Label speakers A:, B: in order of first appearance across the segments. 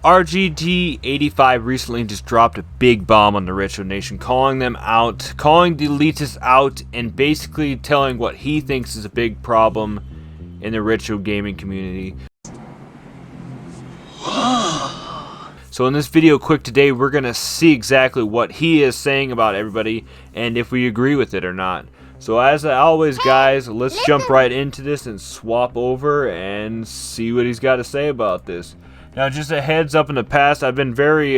A: RGT 85 recently just dropped a big bomb on the Retro Nation, calling them out, calling the elitists out, and basically telling what he thinks is a big problem in the retro gaming community. So in this video quick today, we're going to see exactly what he is saying about everybody and if we agree with it or not. So as always, guys, let's jump right into this and swap over and see what he's got to say about this. Now, just a heads up, in the past, I've been very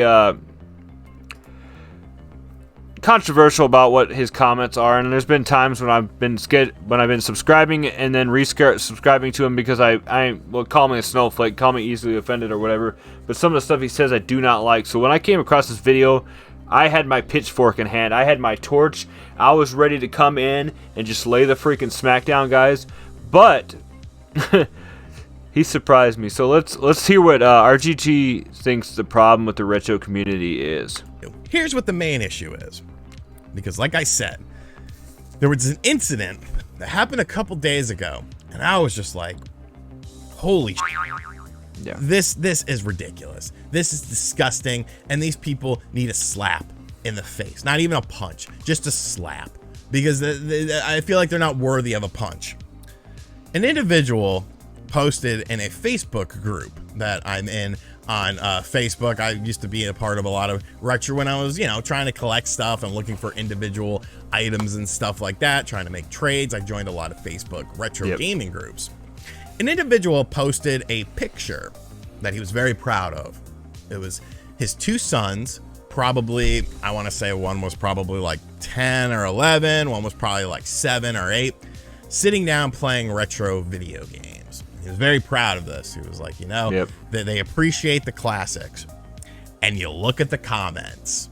A: controversial about what his comments are, and there's been times when I've been subscribing and then subscribing to him because well, call me a snowflake, call me easily offended or whatever, but some of the stuff he says I do not like. So when I came across this video, I had my pitchfork in hand, I had my torch, I was ready to come in and just lay the freaking smackdown, guys, but he surprised me. So let's hear what RGT thinks the problem with the retro community is.
B: Here's what the main issue is. Because like I said, there was an incident that happened a couple days ago, and I was just like, holy shit.
A: Yeah.
B: This is ridiculous. This is disgusting, and these people need a slap in the face. Not even a punch, just a slap. Because I feel like they're not worthy of a punch. An individual posted in a Facebook group that I'm in on Facebook. I used to be a part of a lot of retro when I was, trying to collect stuff and looking for individual items and stuff like that, trying to make trades. I joined a lot of Facebook retro gaming groups. An individual posted a picture that he was very proud of. It was his two sons, probably, I want to say one was probably like 10 or 11, one was probably like 7 or 8, sitting down playing retro video games. He was very proud of this. He was like, that they appreciate the classics. And you look at the comments.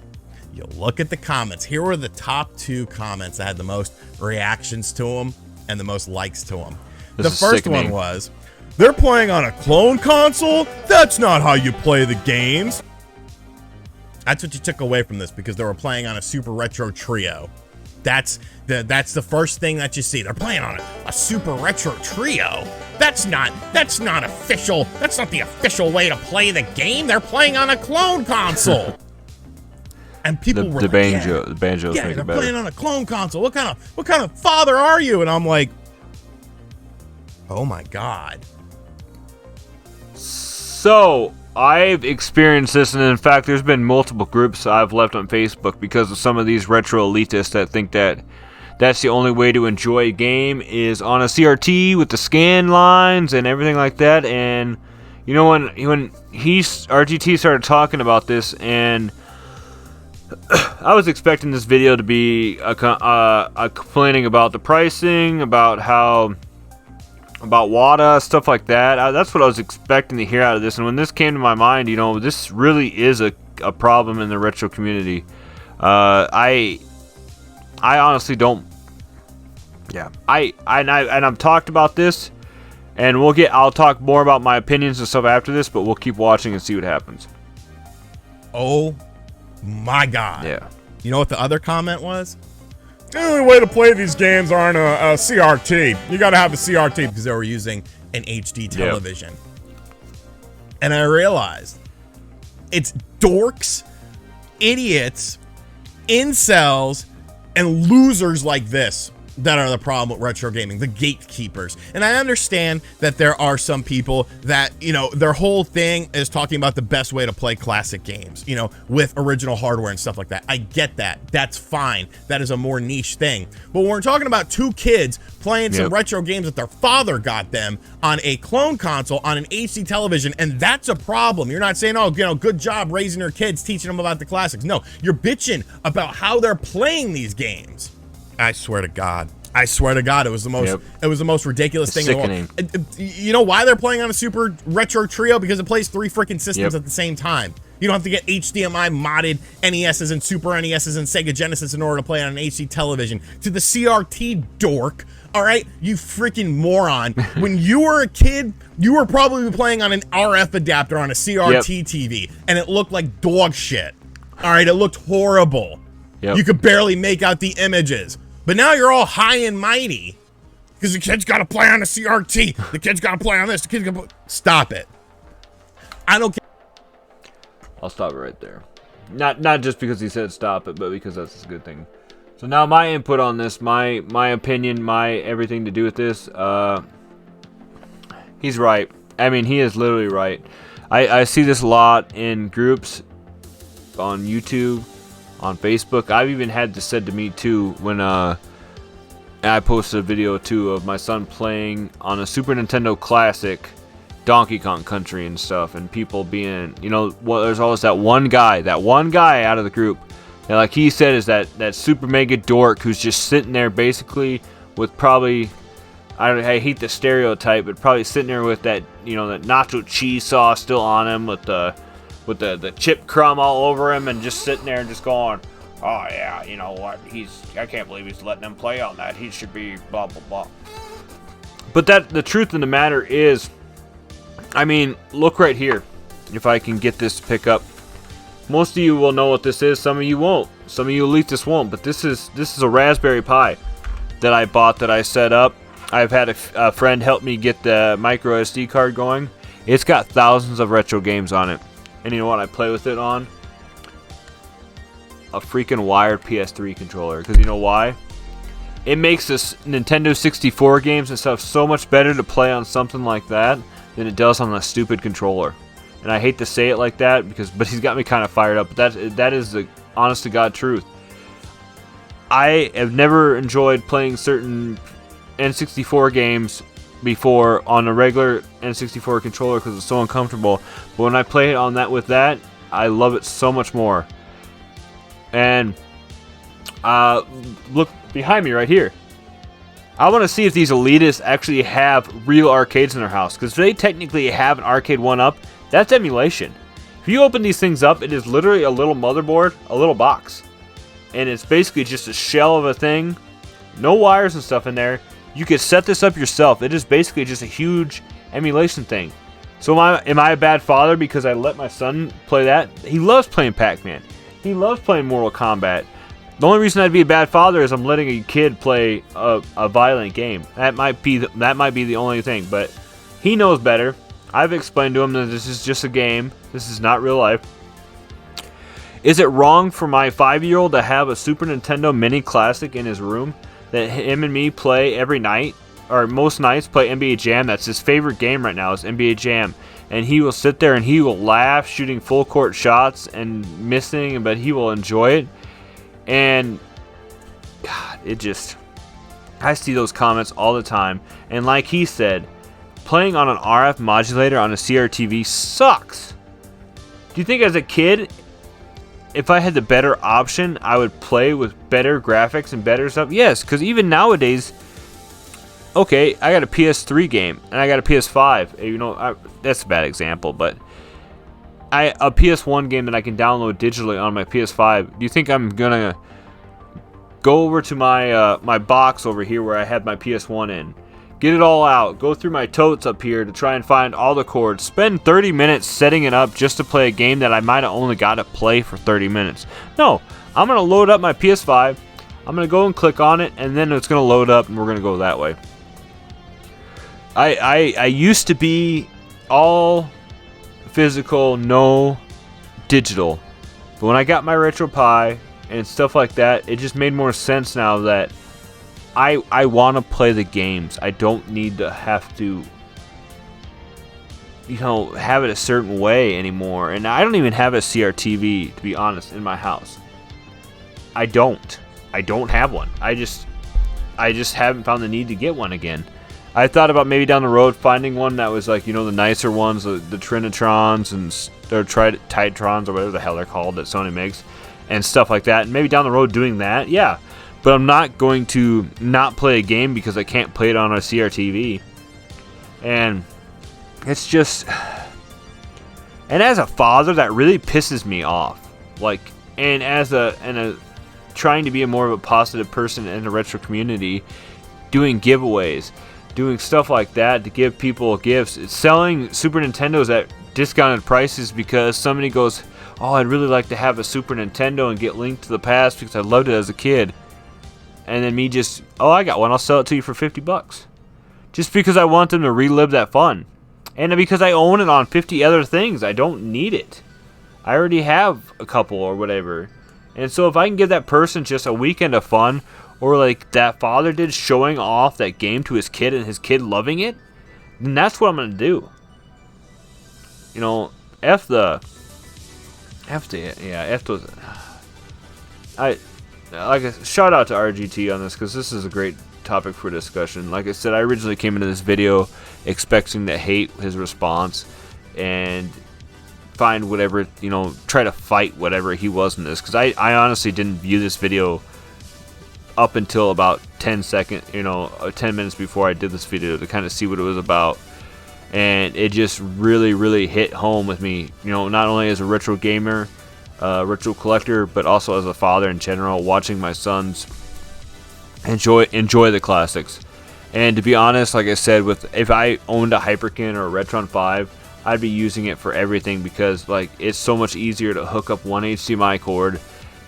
B: Here were the top 2 comments that had the most reactions to them and the most likes to them. The first one was, they're playing on a clone console? That's not how you play the games. That's what you took away from this, because they were playing on a Super Retro Trio. That's the first thing that you see. They're playing on a Super Retro Trio. That's not official. That's not the official way to play the game. They're playing on a clone console. And people were
A: the banjo's make it better.
B: They're playing on a clone console. What kind of father are you? And I'm like, oh my God.
A: So I've experienced this, and in fact, there's been multiple groups I've left on Facebook because of some of these retro elitists that think that that's the only way to enjoy a game is on a CRT with the scan lines and everything like that. And when RGT started talking about this, and I was expecting this video to be a complaining about the pricing, about WADA, stuff like that. That's what I was expecting to hear out of this. And when this came to my mind, this really is a problem in the retro community. I honestly don't. Yeah. I've talked about this, and I'll talk more about my opinions and stuff after this, but we'll keep watching and see what happens.
B: Oh my God.
A: Yeah.
B: You know what the other comment was? The only way to play these games are on a CRT. You got to have a CRT, because they were using an HD television. And I realized it's dorks, idiots, incels, and losers like this that are the problem with retro gaming, the gatekeepers. And I understand that there are some people that, their whole thing is talking about the best way to play classic games, with original hardware and stuff like that. I get that. That's fine. That is a more niche thing. But when we're talking about 2 kids playing some retro games that their father got them on a clone console, on an HD television, and that's a problem. You're not saying, oh, good job raising your kids, teaching them about the classics. No, you're bitching about how they're playing these games. I swear to God, it was the most ridiculous thing in the world. You know why they're playing on a Super Retro Trio? Because it plays 3 freaking systems at the same time. You don't have to get HDMI modded NESs and Super NESs and Sega Genesis in order to play on an HD television. To the CRT dork, all right, you freaking moron. When you were a kid, you were probably playing on an RF adapter on a CRT TV, and it looked like dog shit. All right, it looked horrible. You could barely make out the images. But now you're all high and mighty because the kid's got to play on a CRT. The kid's got to play on this. The kid's got to Stop it. I don't care.
A: I'll stop it right there. Not just because he said stop it, but because that's a good thing. So now my input on this, my opinion, my everything to do with this, he's right. I mean, he is literally right. I see this a lot in groups on YouTube, on Facebook. I've even had this said to me too when I posted a video too of my son playing on a Super Nintendo Classic Donkey Kong Country and stuff, and people being, you know, there's always that one guy out of the group, and like he said, is that super mega dork who's just sitting there basically with probably, I hate the stereotype, but probably sitting there with that, you know, that nacho cheese sauce still on him, with the chip crumb all over him, and just sitting there and just going, oh yeah, you know what, I can't believe he's letting him play on that, he should be blah blah blah. But the truth of the matter is, I mean, look right here. If I can get this to pick up, most of you will know what this is. Some of you won't. Some of you elitists won't. But this is a Raspberry Pi that I bought, that I set up. I've had a friend help me get the micro SD card going. It's got thousands of retro games on it. And you know what I play with it on? A freaking wired PS3 controller. Because you know why? It makes this Nintendo 64 games and stuff so much better to play on something like that than it does on a stupid controller. And I hate to say it like that, but he's got me kind of fired up. But that is the honest to God truth. I have never enjoyed playing certain N64 games before on a regular N64 controller because it's so uncomfortable. But when I play it on that with that, I love it so much more. And look behind me right here. I want to see if these elitists actually have real arcades in their house, because if they technically have an arcade 1-up, that's emulation. If you open these things up, it is literally a little motherboard, a little box, and it's basically just a shell of a thing, no wires and stuff in there. You could set this up yourself. It is basically just a huge emulation thing. So am I a bad father because I let my son play that? He loves playing Pac-Man. He loves playing Mortal Kombat. The only reason I'd be a bad father is I'm letting a kid play a violent game. That might be the only thing, but he knows better. I've explained to him that this is just a game. This is not real life. Is it wrong for my 5-year-old to have a Super Nintendo Mini Classic in his room that him and me play every night, or most nights play NBA Jam? That's his favorite game right now, is NBA Jam. And he will sit there and he will laugh shooting full court shots and missing, but he will enjoy it. And God, I see those comments all the time. And like he said, playing on an RF modulator on a CRTV sucks. Do you think as a kid, if I had the better option, I would play with better graphics and better stuff? Yes, because even nowadays, okay, I got a PS3 game and I got a PS5. You know, that's a bad example, but a PS1 game that I can download digitally on my PS5. Do you think I'm gonna go over to my my box over here where I had my PS1 in, get it all out, go through my totes up here to try and find all the cords, spend 30 minutes setting it up just to play a game that I might have only got to play for 30 minutes? No, I'm gonna load up my PS5. I'm gonna go and click on it, and then it's gonna load up, and we're gonna go that way. I used to be all physical, no digital, but when I got my Retro Pi and stuff like that, it just made more sense now that I want to play the games. I don't need to have to, you know, have it a certain way anymore. And I don't even have a CRTV, to be honest, in my house. I don't have one. I just haven't found the need to get one again. I thought about maybe down the road finding one that was like, you know, the nicer ones, the Trinitrons and or Titrons or whatever the hell they're called that Sony makes and stuff like that. And maybe down the road doing that, yeah. But I'm not going to not play a game because I can't play it on a CRTV. And it's just, and as a father, that really pisses me off. Like, and as a trying to be a more of a positive person in the retro community, doing giveaways, doing stuff like that to give people gifts. It's selling Super Nintendos at discounted prices because somebody goes, oh, I'd really like to have a Super Nintendo and get Link to the Past because I loved it as a kid. And then me just, oh, I got one, I'll sell it to you for $50. Just because I want them to relive that fun. And because I own it on 50 other things, I don't need it. I already have a couple or whatever. And so if I can give that person just a weekend of fun, or like that father did, showing off that game to his kid and his kid loving it, then that's what I'm going to do. You know, F those. Shout out to RGT on this, because this is a great topic for discussion. Like I said, I originally came into this video expecting to hate his response and find whatever, you know, try to fight whatever he was in this, because I honestly didn't view this video up until about 10 minutes before I did this video to kind of see what it was about. And it just really hit home with me, you know, not only as a retro gamer, retro collector, but also as a father in general, watching my sons enjoy the classics. And to be honest, like I said, if I owned a Hyperkin or a Retron 5, I'd be using it for everything, because like it's so much easier to hook up one HDMI cord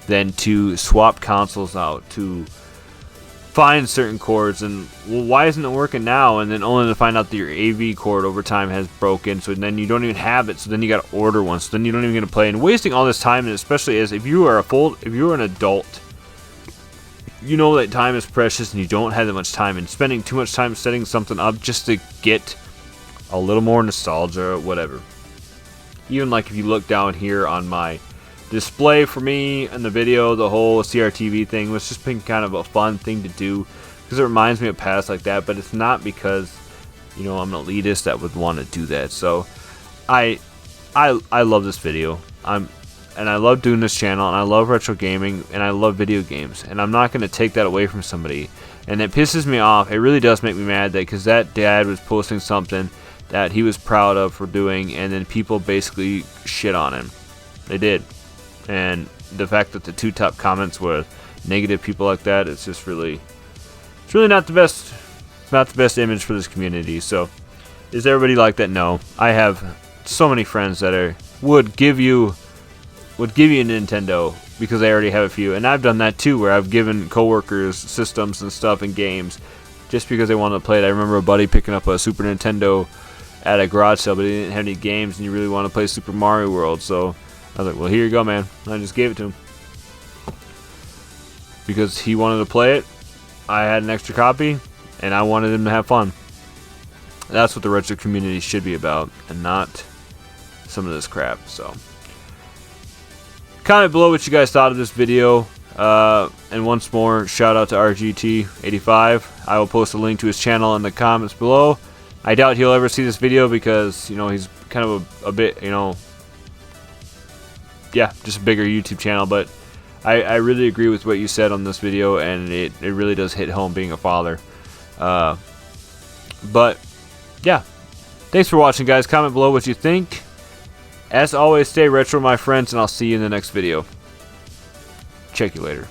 A: than to swap consoles out, to find certain cords, and well, why isn't it working now, and then only to find out that your AV cord over time has broken, so then you don't even have it, so then you got to order one, so then you don't even get to play, and wasting all this time. And especially as if you are an adult, you know that time is precious and you don't have that much time, and spending too much time setting something up just to get a little more nostalgia or whatever. Even like if you look down here on my display for me in the video, the whole CRTV thing was just been kind of a fun thing to do, because it reminds me of past like that, but it's not because, you know, I'm an elitist that would want to do that. So I love this video. And I love doing this channel, and I love retro gaming, and I love video games, and I'm not going to take that away from somebody. And it pisses me off. It really does make me mad that, because that dad was posting something that he was proud of for doing, and then people basically shit on him. They did. And the fact that the two top comments were negative people like that, it's just really, it's really not the best image for this community. So is everybody like that? No. I have so many friends that would give you a Nintendo because they already have a few, and I've done that too, where I've given coworkers systems and stuff and games just because they wanted to play it. I remember a buddy picking up a Super Nintendo at a garage sale, but he didn't have any games, and you really want to play Super Mario World, so I was like, well, here you go, man. And I just gave it to him because he wanted to play it. I had an extra copy, and I wanted him to have fun. That's what the retro community should be about, and not some of this crap. So comment below what you guys thought of this video. And once more, shout out to RGT85. I will post a link to his channel in the comments below. I doubt he'll ever see this video because, you know, he's kind of a bit, you know, yeah, just a bigger YouTube channel. But I really agree with what you said on this video, and it really does hit home being a father. But yeah, thanks for watching, guys. Comment below what you think. As always, stay retro, my friends, and I'll see you in the next video. Check you later.